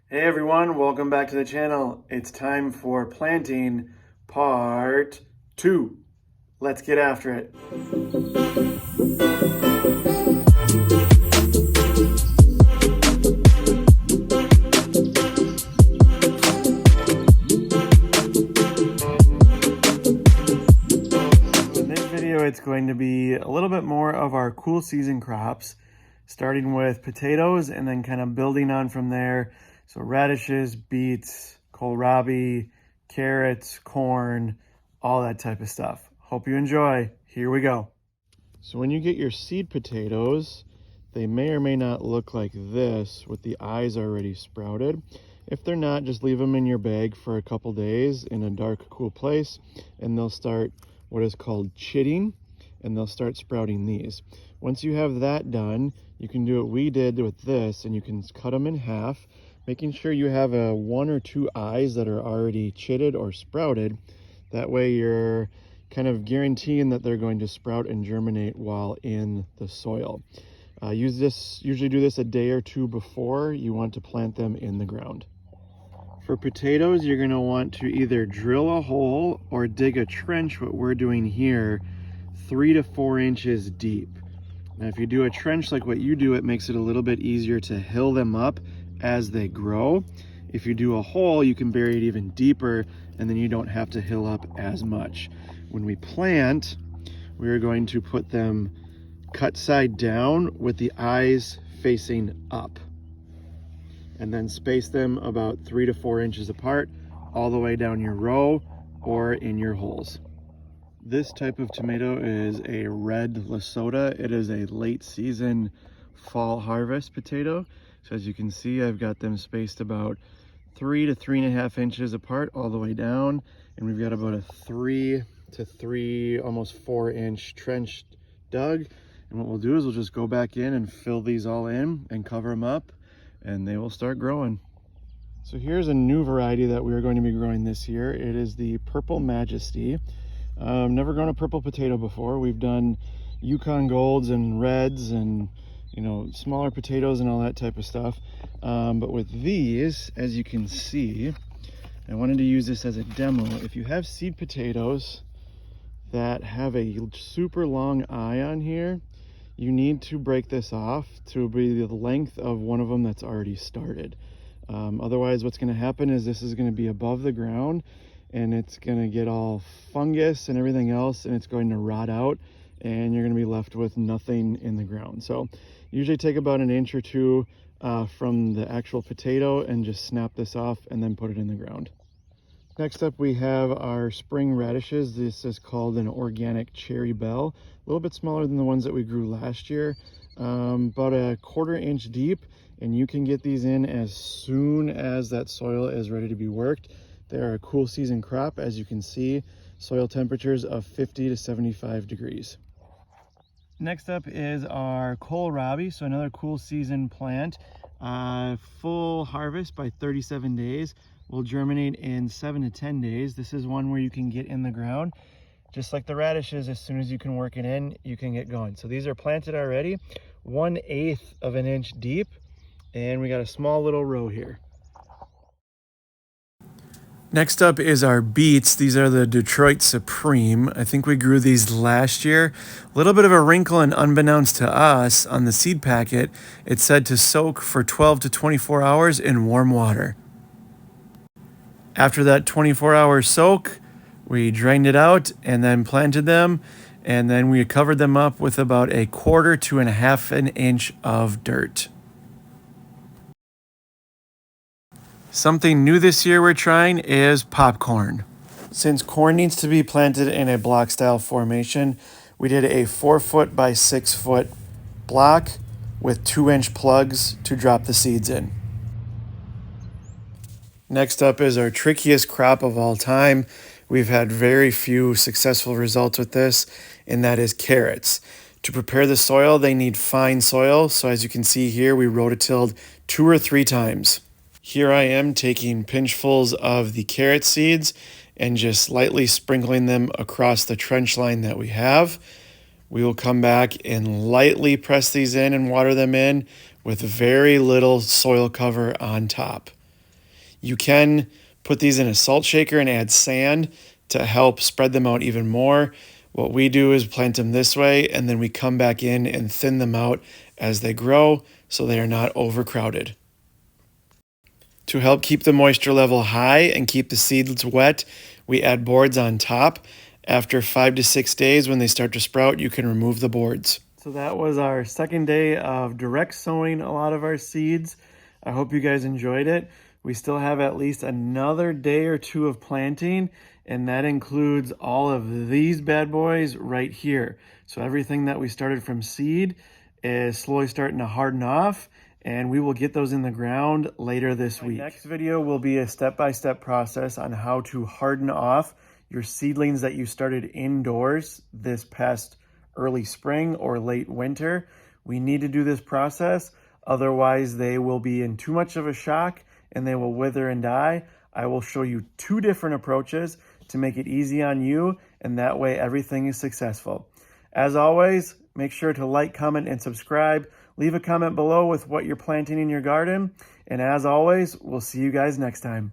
Hey everyone, welcome back to the channel. It's time for planting part 2. Let's get after it. In this video, it's going to be a little bit more of our cool season crops, starting with potatoes and then kind of building on from there. So radishes, beets, kohlrabi, carrots, corn, all that type of stuff. Hope you enjoy. Here we go. So when you get your seed potatoes, they may or may not look like this with the eyes already sprouted. If they're not, just leave them in your bag for a couple days in a dark, cool place, and they'll start what is called chitting, and they'll start sprouting these. Once you have that done, you can do what we did with this, and you can cut them in half, making sure you have a 1 or 2 eyes that are already chitted or sprouted. That way you're kind of guaranteeing that they're going to sprout and germinate while in the soil. Usually do this a day or two before you want to plant them in the ground. For potatoes, you're going to want to either drill a hole or dig a trench, what we're doing here, 3 to 4 inches deep. Now, if you do a trench like what you do, it makes it a little bit easier to hill them up as they grow. If you do a hole, you can bury it even deeper, and then you don't have to hill up as much. When we plant, we're going to put them cut side down with the eyes facing up, and then space them about 3 to 4 inches apart all the way down your row or in your holes. This type of tomato is a red Lesota. It is a late season fall harvest potato. So as you can see, I've got them spaced about 3 to 3.5 inches apart all the way down, and we've got about a 3 to 3, almost 4 inch trench dug. And what we'll do is we'll just go back in and fill these all in and cover them up, and they will start growing. So here's a new variety that we're going to be growing this year. It is the Purple Majesty. Never grown a purple potato before. We've done Yukon Golds and Reds and smaller potatoes and all that type of stuff. But with these, as you can see, I wanted to use this as a demo. If you have seed potatoes that have a super long eye on here, you need to break this off to be the length of one of them that's already started. Otherwise, what's going to happen is this is going to be above the ground, and it's going to get all fungus and everything else, and it's going to rot out, and you're going to be left with nothing in the ground. So usually take about an inch or two from the actual potato and just snap this off and then put it in the ground. Next up, we have our spring radishes. This is called an organic cherry bell. A little bit smaller than the ones that we grew last year, about a 1/4 inch deep, and you can get these in as soon as that soil is ready to be worked. They are a cool season crop, as you can see, soil temperatures of 50 to 75 degrees. Next up is our kohlrabi, so another cool season plant. Full harvest by 37 days. Will germinate in 7 to 10 days. This is one where you can get in the ground. Just like the radishes, as soon as you can work it in, you can get going. So these are planted already, 1/8 of an inch deep, and we got a small little row here. Next up is our beets. These are the Detroit Supreme. I think we grew these last year. A little bit of a wrinkle, and unbeknownst to us, on the seed packet, it said to soak for 12 to 24 hours in warm water. After that 24-hour soak, we drained it out and then planted them, and then we covered them up with about 1/4 to 1/2 an inch of dirt. Something new this year we're trying is popcorn. Since corn needs to be planted in a block style formation, we did a 4-foot by 6-foot block with 2-inch plugs to drop the seeds in. Next up is our trickiest crop of all time. We've had very few successful results with this, and that is carrots. To prepare the soil, they need fine soil. So as you can see here, we rototilled 2 or 3 times. Here I am taking pinchfuls of the carrot seeds and just lightly sprinkling them across the trench line that we have. We will come back and lightly press these in and water them in with very little soil cover on top. You can put these in a salt shaker and add sand to help spread them out even more. What we do is plant them this way, and then we come back in and thin them out as they grow so they are not overcrowded. To help keep the moisture level high and keep the seeds wet, we add boards on top. After 5 to 6 days, when they start to sprout, you can remove the boards. So that was our second day of direct sowing a lot of our seeds. I hope you guys enjoyed it. We still have at least another day or two of planting, and that includes all of these bad boys right here. So everything that we started from seed is slowly starting to harden off, and we will get those in the ground later this week. Next video will be a step-by-step process on how to harden off your seedlings that you started indoors this past early spring or late winter. We need to do this process, otherwise they will be in too much of a shock and they will wither and die. I will show you 2 different approaches to make it easy on you, and that way everything is successful. As always, make sure to like, comment, and subscribe. Leave a comment below with what you're planting in your garden. And as always, we'll see you guys next time.